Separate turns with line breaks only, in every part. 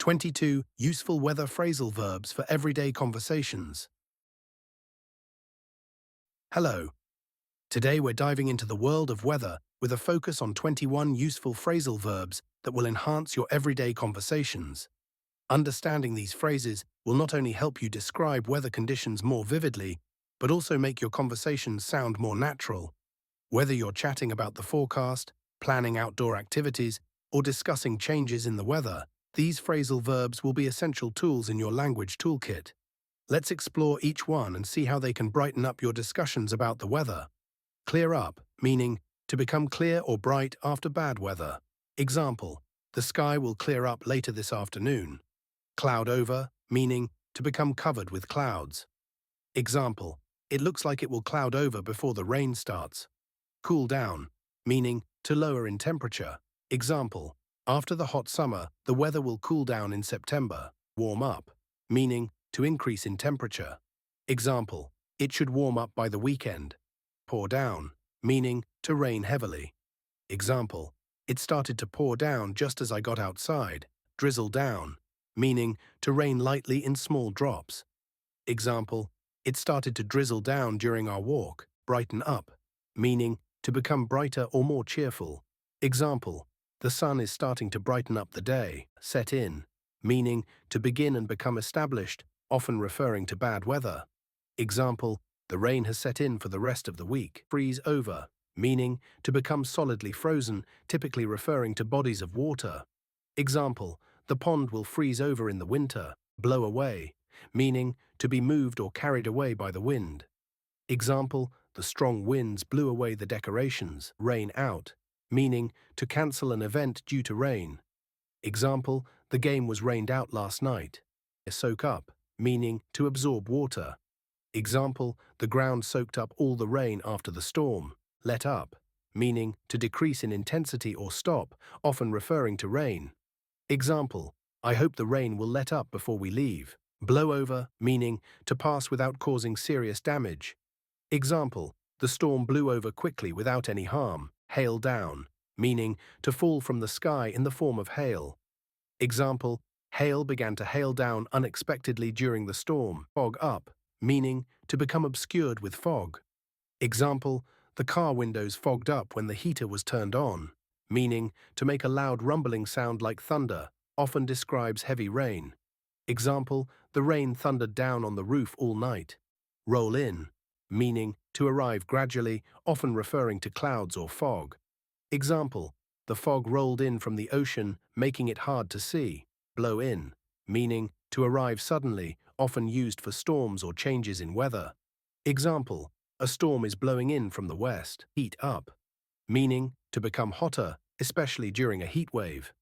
22 Useful weather phrasal verbs for everyday conversations. Hello. Today we're diving into the world of weather with a focus on 21 useful phrasal verbs that will enhance your everyday conversations. Understanding these phrases will not only help you describe weather conditions more vividly, but also make your conversations sound more natural. Whether you're chatting about the forecast, planning outdoor activities, or discussing changes in the weather, these phrasal verbs will be essential tools in your language toolkit. Let's explore each one and see how they can brighten up your discussions about the weather. Clear up, meaning to become clear or bright after bad weather. Example, the sky will clear up later this afternoon. Cloud over, meaning to become covered with clouds. Example, it looks like it will cloud over before the rain starts. Cool down, meaning to lower in temperature. Example, after the hot summer, the weather will cool down in September. Warm up, meaning to increase in temperature. Example, it should warm up by the weekend. Pour down, meaning to rain heavily. Example, it started to pour down just as I got outside. Drizzle down, meaning to rain lightly in small drops. Example, it started to drizzle down during our walk. Brighten up, meaning to become brighter or more cheerful. Example, the sun is starting to brighten up the day. Set in, meaning to begin and become established, often referring to bad weather. Example, the rain has set in for the rest of the week. Freeze over, meaning to become solidly frozen, typically referring to bodies of water. Example, the pond will freeze over in the winter. Blow away, meaning to be moved or carried away by the wind. Example, the strong winds blew away the decorations. Rain out, meaning to cancel an event due to rain. Example, the game was rained out last night. Soak up, meaning to absorb water. Example, the ground soaked up all the rain after the storm. Let up, meaning to decrease in intensity or stop, often referring to rain. Example, I hope the rain will let up before we leave. Blow over, meaning to pass without causing serious damage. Example, the storm blew over quickly without any harm. Hail down, meaning to fall from the sky in the form of hail. Example, hail began to hail down unexpectedly during the storm. Fog up, meaning to become obscured with fog. Example, the car windows fogged up when the heater was turned on, meaning to make a loud rumbling sound like thunder, often describes heavy rain. Example, the rain thundered down on the roof all night. Roll in, meaning to arrive gradually, often referring to clouds or fog. Example, the fog rolled in from the ocean, making it hard to see. Blow in, meaning to arrive suddenly, often used for storms or changes in weather. Example, a storm is blowing in from the west. Heat up, meaning to become hotter, especially during a heat wave.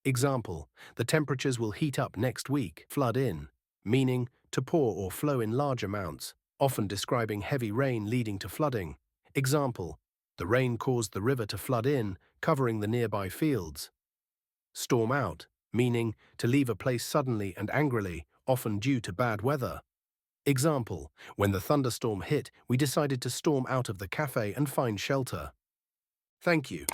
Example, the temperatures will heat up next week. Flood in, meaning to pour or flow in large amounts, often describing heavy rain leading to flooding. Example, the rain caused the river to flood in, covering the nearby fields. Storm out, meaning to leave a place suddenly and angrily, often due to bad weather. Example, when the thunderstorm hit, we decided to storm out of the cafe and find shelter. Thank you.